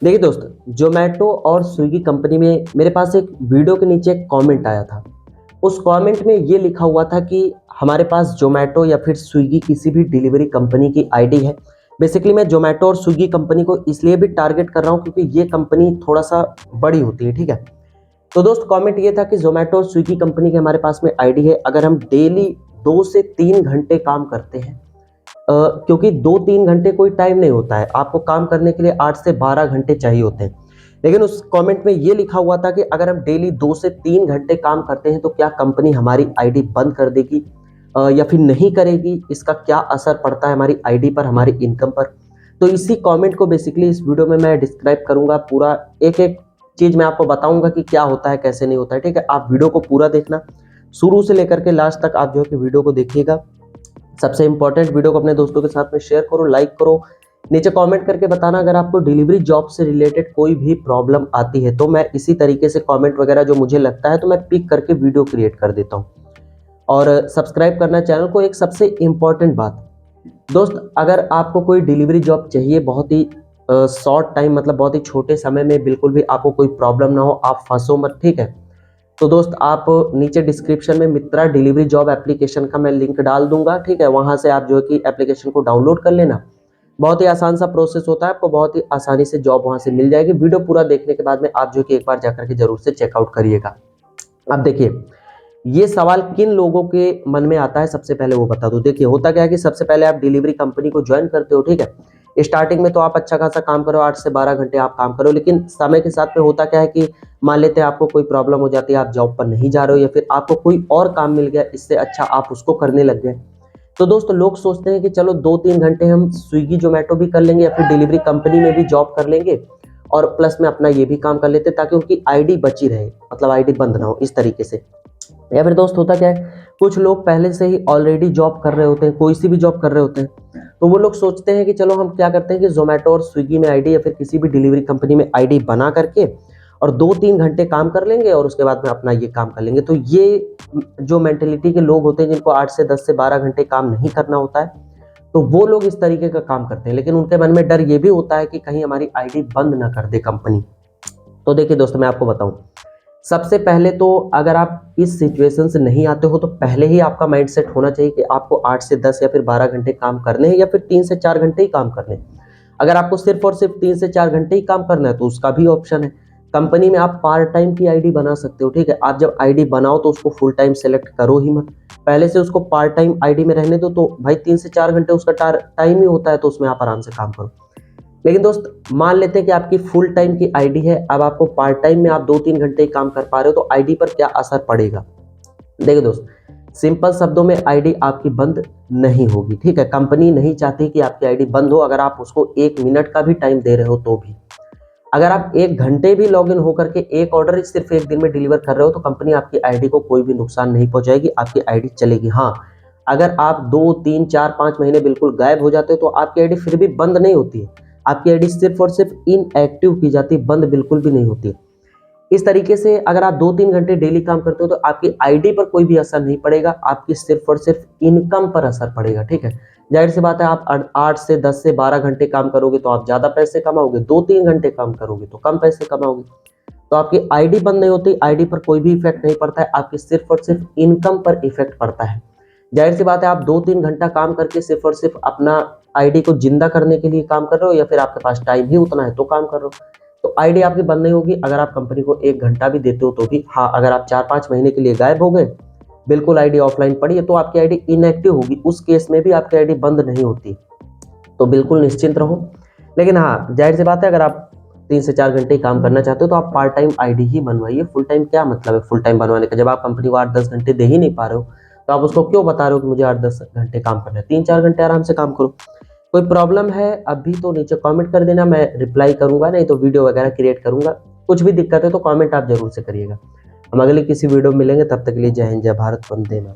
देखिए दोस्त, ज़ोमैटो और स्विगी कंपनी में मेरे पास एक वीडियो के नीचे एक कमेंट आया था। उस कमेंट में ये लिखा हुआ था कि हमारे पास ज़ोमैटो या फिर स्विगी किसी भी डिलीवरी कंपनी की आईडी है। बेसिकली मैं ज़ोमैटो और स्विगी कंपनी को इसलिए भी टारगेट कर रहा हूँ क्योंकि ये कंपनी थोड़ा-सा बड़ी होती है, ठीक है? तो दोस्त कमेंट ये था कि ज़ोमैटो और स्विगी कंपनी की हमारे पास में आईडी है। अगर हम डेली 2 से 3 घंटे काम करते हैं, क्योंकि 2-3 घंटे कोई टाइम नहीं होता है, आपको काम करने के लिए 8 से 12 घंटे चाहिए होते हैं। लेकिन उस कमेंट में ये लिखा हुआ था कि अगर हम डेली 2 से 3 घंटे काम करते हैं तो क्या कंपनी हमारी आईडी बंद कर देगी या फिर नहीं करेगी? इसका क्या असर पड़ता है हमारी आईडी पर, हमारी इनकम पर? तो इसी कमेंट को बेसिकली इस वीडियो में मैं डिस्क्राइब करूँगा, पूरा एक-एक चीज़ मैं आपको बताऊँगा कि क्या होता है, कैसे नहीं होता है, ठीक है? आप वीडियो को पूरा देखना, शुरू से लेकर के लास्ट तक आप जो है कि वीडियो को देखिएगा। सबसे इम्पोर्टेंट, वीडियो को अपने दोस्तों के साथ में शेयर करो, लाइक करो। नीचे कमेंट करके बताना अगर आपको डिलीवरी जॉब से रिलेटेड कोई भी प्रॉब्लम आती है, तो मैं इसी तरीके से कमेंट वगैरह जो मुझे लगता है तो मैं पिक करके वीडियो क्रिएट कर देता हूँ। और सब्सक्राइब करना चैनल को। एक सबसे इम्पोर्टेंट बात दोस्त, अगर आपको कोई डिलीवरी जॉब चाहिए बहुत ही शॉर्ट टाइम, मतलब बहुत ही छोटे समय में, बिल्कुल भी आपको कोई प्रॉब्लम ना हो, आप फंसो मत, ठीक है? तो दोस्त आप नीचे डिस्क्रिप्शन में मित्रा डिलीवरी जॉब एप्लीकेशन का मैं लिंक डाल दूंगा, ठीक है? वहां से आप जो है कि एप्लीकेशन को डाउनलोड कर लेना। बहुत ही आसान सा प्रोसेस होता है, आपको बहुत ही आसानी से जॉब वहां से मिल जाएगी। वीडियो पूरा देखने के बाद में आप जो कि एक बार जाकर के जरूर से चेकआउट करिएगा। अब देखिए, ये सवाल किन लोगों के मन में आता है, सबसे पहले वो बता दूं। देखिए होता क्या है कि सबसे पहले आप डिलीवरी कंपनी को ज्वाइन करते हो, ठीक है? स्टार्टिंग में तो आप अच्छा खासा काम करो, 8 से 12 घंटे आप काम करो, लेकिन समय के साथ में होता क्या है कि मान लेते हैं आपको कोई प्रॉब्लम हो जाती है, आप जॉब पर नहीं जा रहे हो या फिर आपको कोई और काम मिल गया, इससे अच्छा आप उसको करने लग गए। तो दोस्त लोग सोचते हैं कि चलो 2-3 घंटे हम स्विगी जोमेटो भी कर लेंगे या फिर डिलीवरी कंपनी में भी जॉब कर लेंगे और प्लस में अपना ये भी काम कर लेते ताकि उनकी आईडी बची रहे, मतलब आईडी बंद ना हो, इस तरीके से। या फिर दोस्त होता क्या है, कुछ लोग पहले से ही ऑलरेडी जॉब कर रहे होते हैं, कोई सी भी जॉब कर रहे होते हैं, तो वो लोग सोचते हैं कि चलो हम क्या करते हैं कि जोमेटो और स्विगी में आईडी या फिर किसी भी डिलीवरी कंपनी में आईडी बना करके और 2-3 घंटे काम कर लेंगे और उसके बाद में अपना ये काम कर लेंगे। तो ये जो मेंटेलिटी के लोग होते हैं जिनको 8 से 10 से 12 घंटे काम नहीं करना होता है, तो वो लोग इस तरीके का काम करते हैं, लेकिन उनके मन में डर ये भी होता है कि कहीं हमारी आईडी बंद ना कर दे कंपनी। तो देखिए दोस्तों, मैं आपको बताऊं, सबसे पहले तो अगर आप इस सिचुएशन से नहीं आते हो तो पहले ही आपका माइंडसेट होना चाहिए कि आपको 8 से 10 या फिर 12 घंटे काम करने हैं या फिर 3 से 4 घंटे ही काम करने हैं। अगर आपको सिर्फ और सिर्फ 3 से 4 घंटे ही काम करना है तो उसका भी ऑप्शन है। कंपनी में आप पार्ट टाइम की आईडी बना सकते हो, ठीक है? आप जब आईडी बनाओ तो उसको फुल टाइम सेलेक्ट करो ही मत। पहले से उसको पार्ट टाइम आईडी में रहने दो, तो भाई 3 से 4 घंटे उसका टाइम ही होता है, तो उसमें आप आराम से काम करो। लेकिन दोस्त मान लेते हैं कि आपकी फुल टाइम की आईडी है, अब आपको पार्ट टाइम में आप 2-3 घंटे ही काम कर पा रहे हो, तो आईडी पर क्या असर पड़ेगा? देखिए दोस्त, सिंपल शब्दों में आईडी आपकी बंद नहीं होगी, ठीक है? कंपनी नहीं चाहती कि आपकी आईडी बंद हो, अगर आप उसको 1 मिनट का भी टाइम दे रहे हो तो भी। अगर आप 1 घंटे भी लॉगिन होकर के एक ऑर्डर सिर्फ 1 दिन में डिलीवर कर रहे हो तो कंपनी आपकी आईडी को कोई भी नुकसान नहीं पहुंचाएगी, आपकी आईडी चलेगी। हाँ, अगर आप 2, 3, 4, 5 महीने बिल्कुल गायब हो जाते हो तो आपकी आईडी फिर भी बंद नहीं होती है। आपकी आईडी सिर्फ और सिर्फ इनएक्टिव की जाती है, बंद बिल्कुल भी नहीं होती है। इस तरीके से अगर आप 2-3 घंटे डेली काम करते हो तो आपकी आईडी पर कोई भी असर नहीं पड़ेगा, आपकी सिर्फ और सिर्फ इनकम पर असर पड़ेगा, ठीक है? जाहिर सी बात है, आप 8 से 10 से 12 घंटे काम करोगे तो आप ज़्यादा पैसे कमाओगे, 2-3 घंटे काम करोगे तो कम पैसे कमाओगे। तो आपकी आईडी बंद नहीं होती, आईडी पर कोई भी इफेक्ट नहीं पड़ता है, आपकी सिर्फ और सिर्फ इनकम पर इफेक्ट पड़ता है। जाहिर सी बात है, आप 2-3 घंटा काम करके सिर्फ और सिर्फ अपना आईडी को जिंदा करने के लिए काम कर रहे हो या फिर आपके पास टाइम ही उतना है तो काम कर रहे हो, तो आईडी आपकी बंद नहीं होगी। अगर आप कंपनी को 1 घंटा भी देते हो तो भी। हाँ, अगर आप 4-5 महीने के लिए गायब हो गए, बिल्कुल आईडी ऑफलाइन पड़ी है, तो आपकी आईडी इनएक्टिव होगी, उस केस में भी आपकी आईडी बंद नहीं होती, तो बिल्कुल निश्चिंत रहो। लेकिन हाँ, जाहिर सी बात है, अगर आप 3 से 4 घंटे ही काम करना चाहते हो तो आप पार्ट टाइम आईडी ही बनवाइए। फुल टाइम क्या मतलब है फुल टाइम बनवाने का, जब आप कंपनी को 8-10 घंटे दे ही नहीं पा रहे हो तो आप उसको क्यों बता रहे हो कि मुझे 8-10 घंटे काम करना है? 3-4 घंटे आराम से काम करो। कोई प्रॉब्लम है अभी तो नीचे कमेंट कर देना, मैं रिप्लाई करूंगा, नहीं तो वीडियो वगैरह क्रिएट करूंगा। कुछ भी दिक्कत है तो कमेंट आप जरूर से करिएगा। हम अगले किसी वीडियो में मिलेंगे, तब तक के लिए जय हिंद, जय भारत, वंदे मातरम।